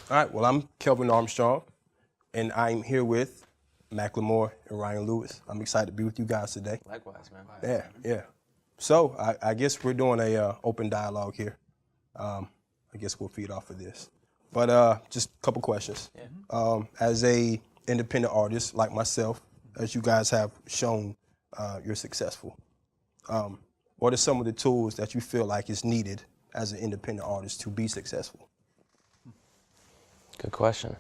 All right, well, I'm Kelvin Armstrong, and I'm here with Macklemore and Ryan Lewis. I'm excited to be with you guys today. Likewise, man. Yeah. So I guess we're doing a open dialogue here. I guess we'll feed off of this. But just a couple questions. Yeah. As a independent artist like myself, as you guys have shown, you're successful. What are some of the tools that you feel like is needed as an independent artist to be successful? Good question.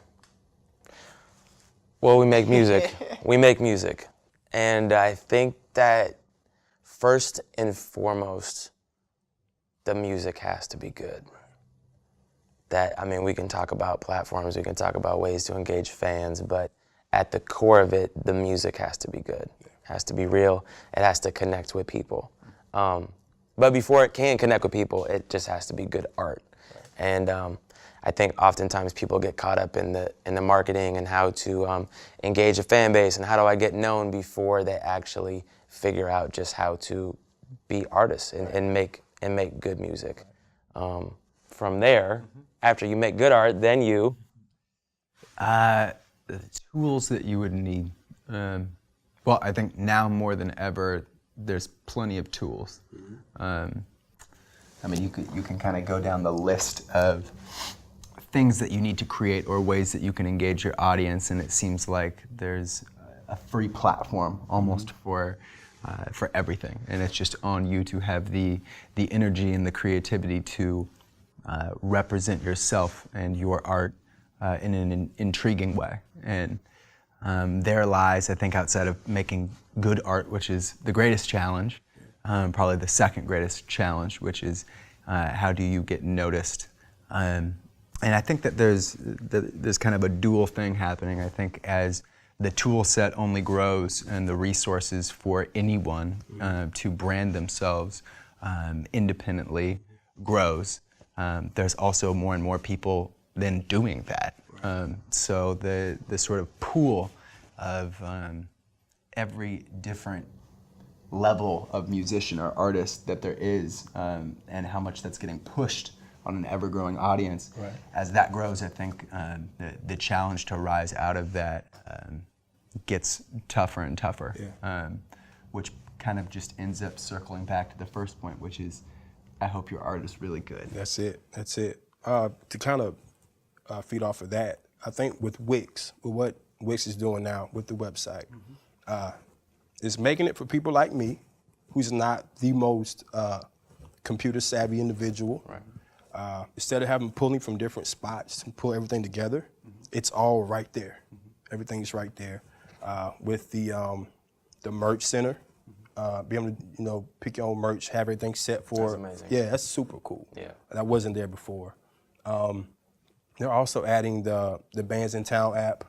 Well, we make music. We make music. And I think that first and foremost, the music has to be good. We can talk about platforms, we can talk about ways to engage fans, but at the core of it, the music has to be good. It has to be real. It has to connect with people. But before it can connect with people, it just has to be good art. Right. And I think oftentimes people get caught up in the marketing and how to engage a fan base and how do I get known before they actually figure out just how to be artists and make good music. From there, after you make good art, then you... The tools that you would need. Well, I think now more than ever, there's plenty of tools. You can kind of go down the list of things that you need to create or ways that you can engage your audience, and it seems like there's a free platform almost for everything, and it's just on you to have the energy and the creativity to represent yourself and your art in an intriguing way. And there lies, I think, outside of making good art, which is the greatest challenge, probably the second greatest challenge, which is how do you get noticed. And I think that there's kind of a dual thing happening. I think as the tool set only grows and the resources for anyone to brand themselves independently grows, there's also more and more people then doing that. So the sort of pool of every different level of musician or artist that there is, and how much that's getting pushed on an ever-growing audience. Right. As that grows, I think the challenge to rise out of that gets tougher and tougher, which kind of just ends up circling back to the first point, which is, I hope your art is really good. That's it. To kind of feed off of that, I think with Wix, with what Wix is doing now with the website, is making it for people like me, who's not the most computer savvy individual. Right. Instead of having pulling from different spots to pull everything together, it's all right there. Everything's right there. With the merch center, be able to pick your own merch, have everything set for. That's amazing. Yeah, that's super cool. Yeah. That wasn't there before. They're also adding the Bands in Town app,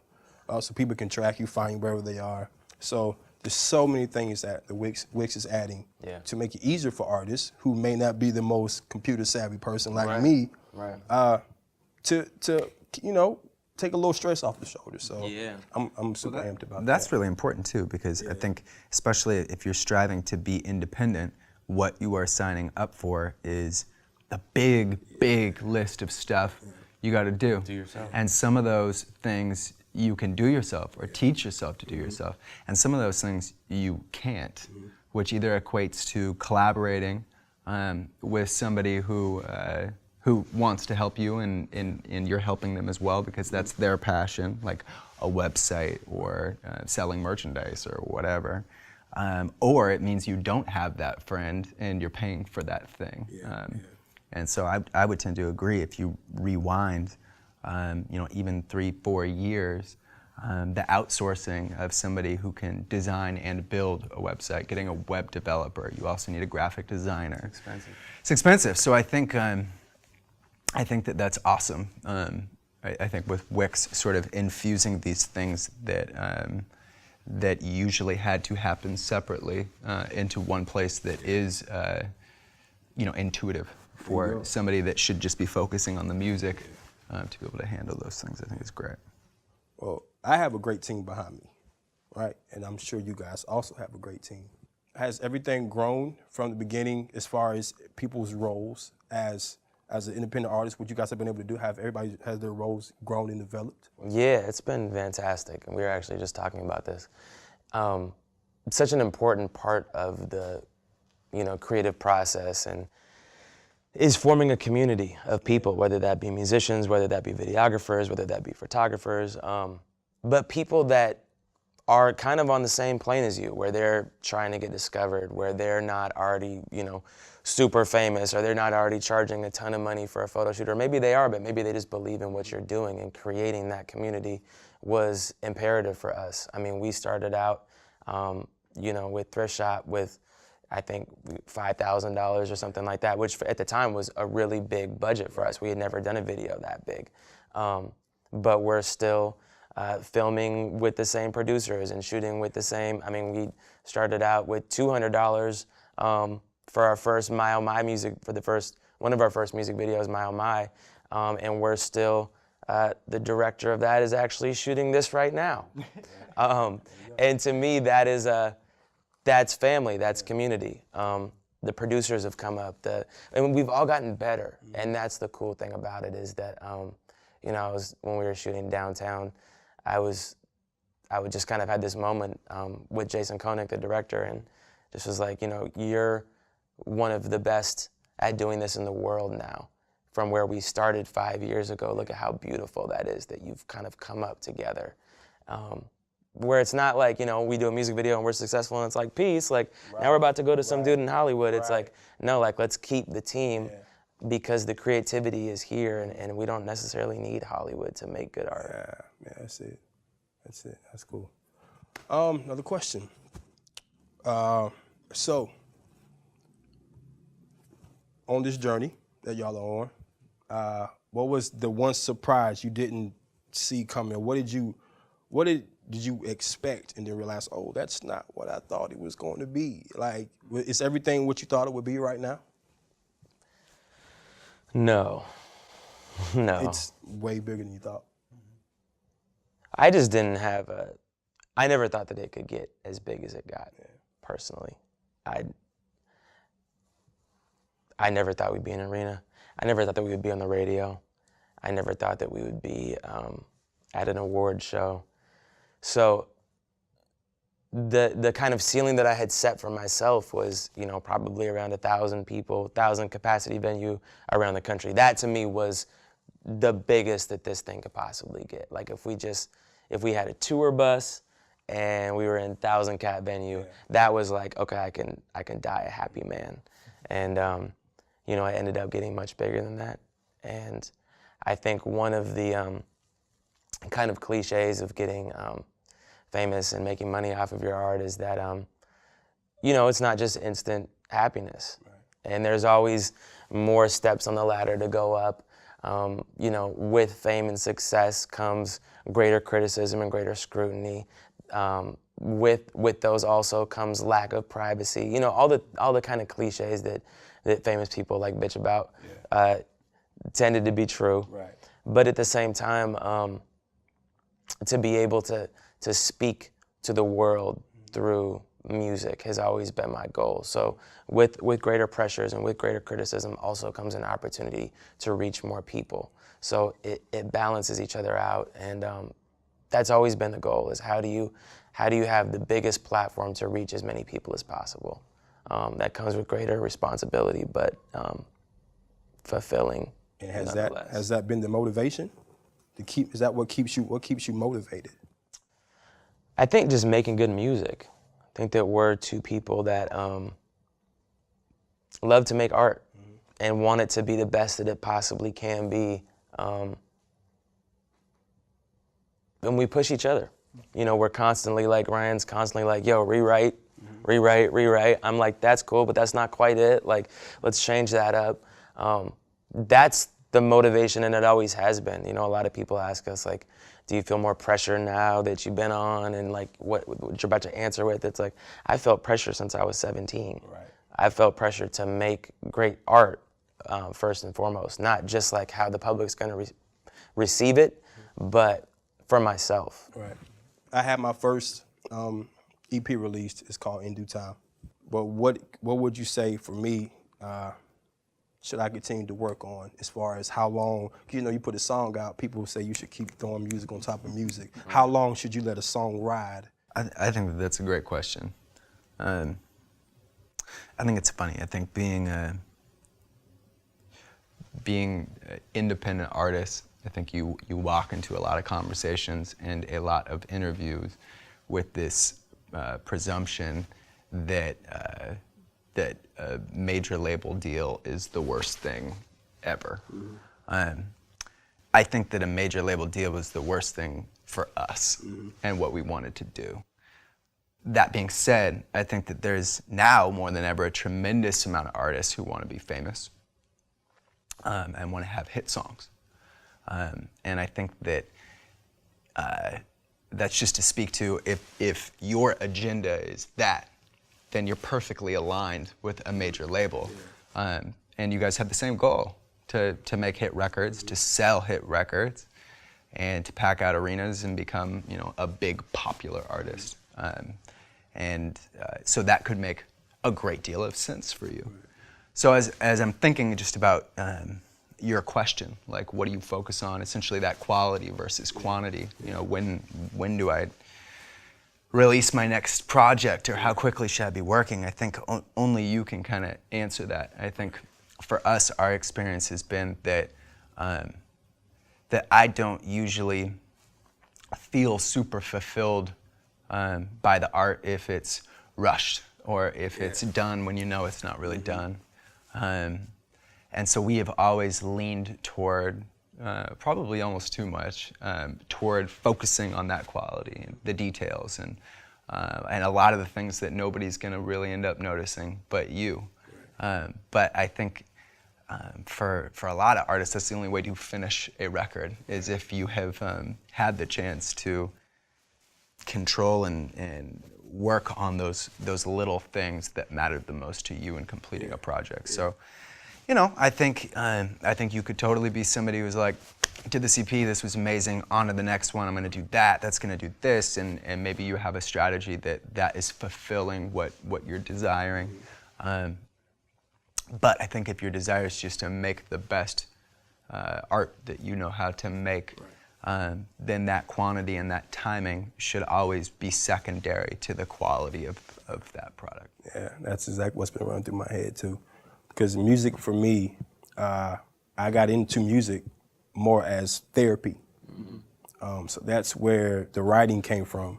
so people can track you, find wherever they are. So there's so many things that the Wix is adding to make it easier for artists who may not be the most computer savvy person like me, to take a little stress off the shoulder. So I'm super amped about that. That's really important too, because I think, especially if you're striving to be independent, what you are signing up for is a big list of stuff you got to do. Do yourself. And some of those things you can do yourself or teach yourself to do yourself. And some of those things you can't, which either equates to collaborating with somebody who wants to help you and you're helping them as well because that's their passion, like a website or selling merchandise or whatever. Or it means you don't have that friend and you're paying for that thing. And so I would tend to agree, if you rewind, even 3-4 years, the outsourcing of somebody who can design and build a website, getting a web developer. You also need a graphic designer. It's expensive. It's expensive. So I think that that's awesome. I think with Wix sort of infusing these things that usually had to happen separately into one place that is intuitive for somebody that should just be focusing on the music to be able to handle those things. I think is great. Well, I have a great team behind me, right? And I'm sure you guys also have a great team. Has everything grown from the beginning as far as people's roles as as an independent artist, what you guys have been able to do? Have everybody has their roles grown and developed? Yeah, it's been fantastic, and we were actually just talking about this. It's such an important part of the, creative process, and is forming a community of people, whether that be musicians, whether that be videographers, whether that be photographers, but people that are kind of on the same plane as you, where they're trying to get discovered, where they're not already, super famous, or they're not already charging a ton of money for a photo shoot, or maybe they are, but maybe they just believe in what you're doing, and creating that community was imperative for us. I mean, we started out, with Thrift Shop with, I think, $5,000 or something like that, which at the time was a really big budget for us. We had never done a video that big. But we're still filming with the same producers and shooting with the same. I mean, we started out with $200 for our first Mile My music, one of our first music videos, Mile My, and we're still, the director of that is actually shooting this right now. And to me, that's family, that's community. The producers have come up, and we've all gotten better. And that's the cool thing about it, is that, when we were shooting downtown, I would just kind of had this moment with Jason Koenig, the director, and just was like, you're one of the best at doing this in the world now. From where we started 5 years ago, look at how beautiful that is, that you've kind of come up together. Where it's not like, we do a music video and we're successful and it's like, peace, like, now we're about to go to some dude in Hollywood. It's like, no, like, let's keep the team, because the creativity is here, and we don't necessarily need Hollywood to make good art. Yeah, that's it. That's cool. Another question. So, on this journey that y'all are on, what was the one surprise you didn't see coming? What did you expect and then realize, oh, that's not what I thought it was going to be? Like, is everything what you thought it would be right now? No. It's way bigger than you thought. I just didn't have I never thought that it could get as big as it got, personally. I never thought we'd be in an arena. I never thought that we would be on the radio. I never thought that we would be at an award show. So the kind of ceiling that I had set for myself was, probably around 1,000 people, 1,000 capacity venue around the country. That to me was the biggest that this thing could possibly get. Like, if we had a tour bus and we were in 1,000 cap venue, that was like, okay, I can die a happy man. And I ended up getting much bigger than that. And I think one of the kind of cliches of getting famous and making money off of your art is that, it's not just instant happiness. Right. And there's always more steps on the ladder to go up. With fame and success comes greater criticism and greater scrutiny. With those also comes lack of privacy. All the kind of cliches that famous people like bitch about tended to be true. Right. But at the same time, to be able to speak to the world through music has always been my goal. So with greater pressures and with greater criticism also comes an opportunity to reach more people. So it balances each other out, and that's always been the goal, is how do you have the biggest platform to reach as many people as possible. That comes with greater responsibility, but fulfilling. And has that been the motivation? Is that what keeps you motivated? I think just making good music. I think that we're two people that love to make art and want it to be the best that it possibly can be. And we push each other. We're constantly like, Ryan's constantly like, yo, rewrite. I'm like, that's cool, but that's not quite it. Like, let's change that up. That's the motivation, and it always has been. A lot of people ask us, like, do you feel more pressure now that you've been on, and like what you're about to answer with? It's like, I felt pressure since I was 17. Right. I felt pressure to make great art, first and foremost, not just like how the public's gonna receive it, but for myself. Right. I had my first EP released. It's called In Due Time. But what would you say for me? should I continue to work on as far as how long? You know, you put a song out, people say you should keep throwing music on top of music. How long should you let a song ride? I think that that's a great question. I think it's funny. I think being independent artists, I think you walk into a lot of conversations and a lot of interviews with this presumption that that a major label deal is the worst thing ever. I think that a major label deal was the worst thing for us and what we wanted to do. That being said, I think that there's now more than ever a tremendous amount of artists who want to be famous and want to have hit songs. And I think that that's just to speak to if your agenda is that, then you're perfectly aligned with a major label. And you guys have the same goal, to make hit records, to sell hit records, and to pack out arenas and become, you know, a big popular artist. So that could make a great deal of sense for you. So as I'm thinking just about your question, like what do you focus on, essentially that quality versus quantity, you know, when do I release my next project, or how quickly should I be working? I think only you can kind of answer that. I think for us, our experience has been that that I don't usually feel super fulfilled by the art if it's rushed, or if it's done when you know it's not really done. And so we have always leaned toward, probably almost too much, toward focusing on that quality and the details and a lot of the things that nobody's going to really end up noticing but you. But I think for a lot of artists, that's the only way to finish a record, is if you have had the chance to control and work on those little things that mattered the most to you in completing a project. So, you know, I think you could totally be somebody who's like, did this EP, this was amazing, on to the next one, I'm gonna do that, that's gonna do this, and maybe you have a strategy that is fulfilling what you're desiring. But I think if your desire is just to make the best art that you know how to make, then that quantity and that timing should always be secondary to the quality of that product. Yeah, that's exactly what's been running through my head too. Because music for me, I got into music more as therapy. So that's where the writing came from.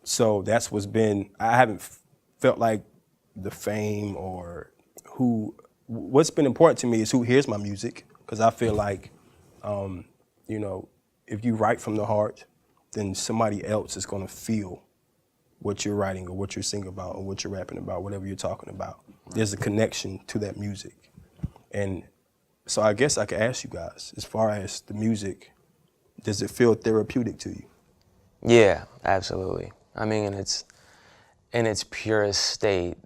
So that's what's been, I haven't felt like the fame or what's been important to me is who hears my music. Because I feel like, you know, if you write from the heart, then somebody else is gonna feel what you're writing or what you're singing about or what you're rapping about, whatever you're talking about. There's a connection to that music. And so I guess I could ask you guys, as far as the music, does it feel therapeutic to you? Yeah, absolutely. I mean, in its purest state,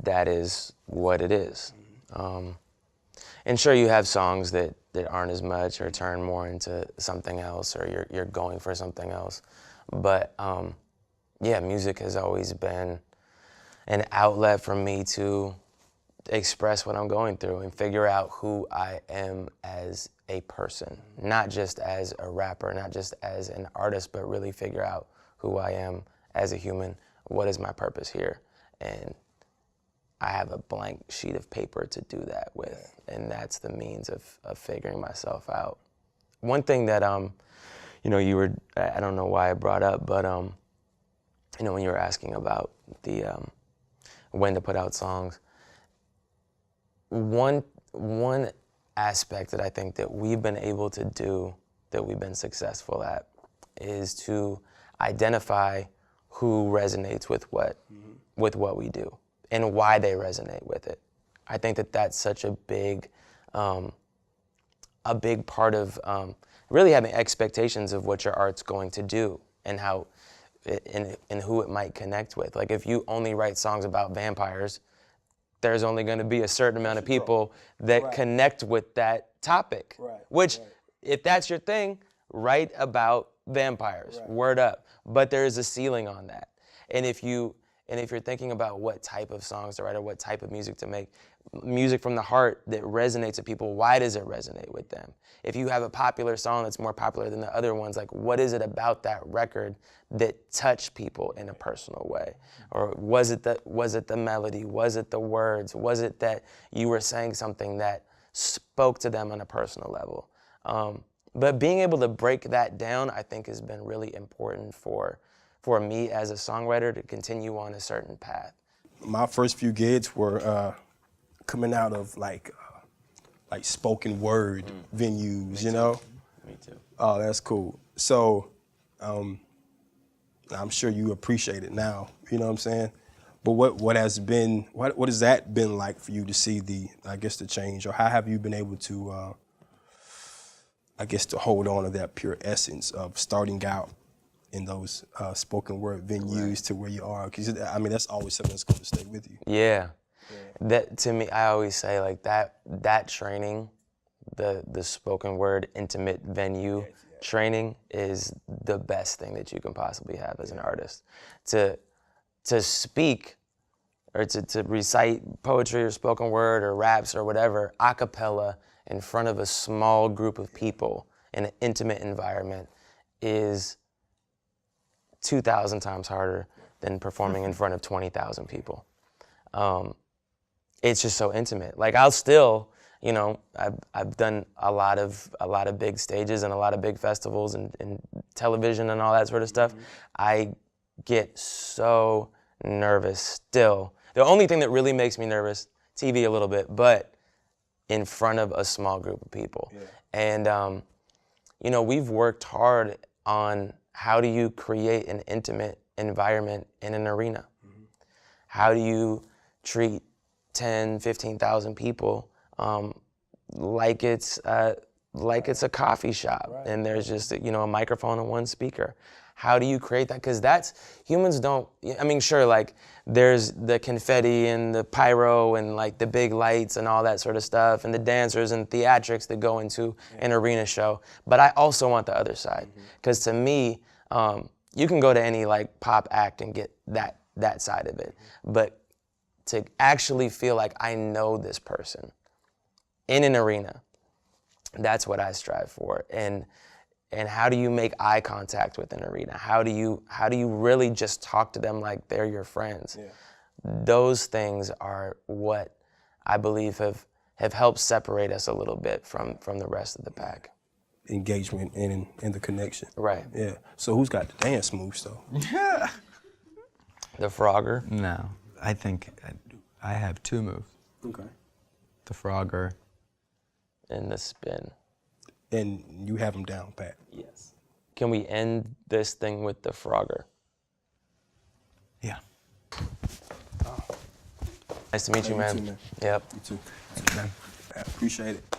that is what it is. And sure, you have songs that aren't as much or turn more into something else, or you're going for something else. But yeah, music has always been an outlet for me to express what I'm going through and figure out who I am as a person, not just as a rapper, not just as an artist, but really figure out who I am as a human. What is my purpose here? And I have a blank sheet of paper to do that with, and that's the means of figuring myself out. One thing that you know, I don't know why I brought up, but you know, when you were asking about the when to put out songs, one aspect that I think that we've been able to do, that we've been successful at, is to identify who resonates with what we do and why they resonate with it. I think that that's such a big part of really having expectations of what your art's going to do and how and who it might connect with. Like, if you only write songs about vampires, there's only going to be a certain amount of people that connect with that topic. Which, if that's your thing, write about vampires, word up. But there is a ceiling on that. And if you're thinking about what type of songs to write or what type of music to make, music from the heart that resonates with people, why does it resonate with them? If you have a popular song that's more popular than the other ones, like what is it about that record that touched people in a personal way? Or was it the melody? Was it the words? Was it that you were saying something that spoke to them on a personal level? But being able to break that down, I think, has been really important for me as a songwriter to continue on a certain path. My first few gigs were coming out of like spoken word venues, you know? Me too. Oh, that's cool. So I'm sure you appreciate it now, you know what I'm saying? But what has that been like for you to see the change, or how have you been able to, to hold on to that pure essence of starting out in those spoken word venues to where you are? Because I mean, that's always something that's going to stay with you. Yeah. That, to me, I always say like that training, the spoken word intimate venue training is the best thing that you can possibly have as an artist. To speak or to recite poetry or spoken word or raps or whatever a cappella in front of a small group of people in an intimate environment is 2,000 times harder than performing in front of 20,000 people. It's just so intimate. Like I'll still, you know, I've done a lot of big stages and a lot of big festivals and television and all that sort of stuff. I get so nervous still. The only thing that really makes me nervous, TV a little bit, but in front of a small group of people. Yeah. And you know, we've worked hard on how do you create an intimate environment in an arena? How do you treat 10, 15,000 people like it's a coffee shop and there's just, you know, a microphone and one speaker? How do you create that? Because humans don't, I mean, sure, like there's the confetti and the pyro and like the big lights and all that sort of stuff and the dancers and theatrics that go into an arena show. But I also want the other side. Because to me, you can go to any like pop act and get that side of it. But to actually feel like I know this person in an arena, that's what I strive for. And how do you make eye contact with an arena? How do you really just talk to them like they're your friends? Yeah. Those things are what I believe have helped separate us a little bit from the rest of the pack. Engagement and the connection. Right. Yeah. So who's got the dance moves though? The Frogger? No, I think I have two moves. Okay. The Frogger. And the spin. And you have them down pat. Yes. Can we end this thing with the Frogger? Yeah. Nice to meet you, man. You too, man. Yep. You too. Man. I appreciate it.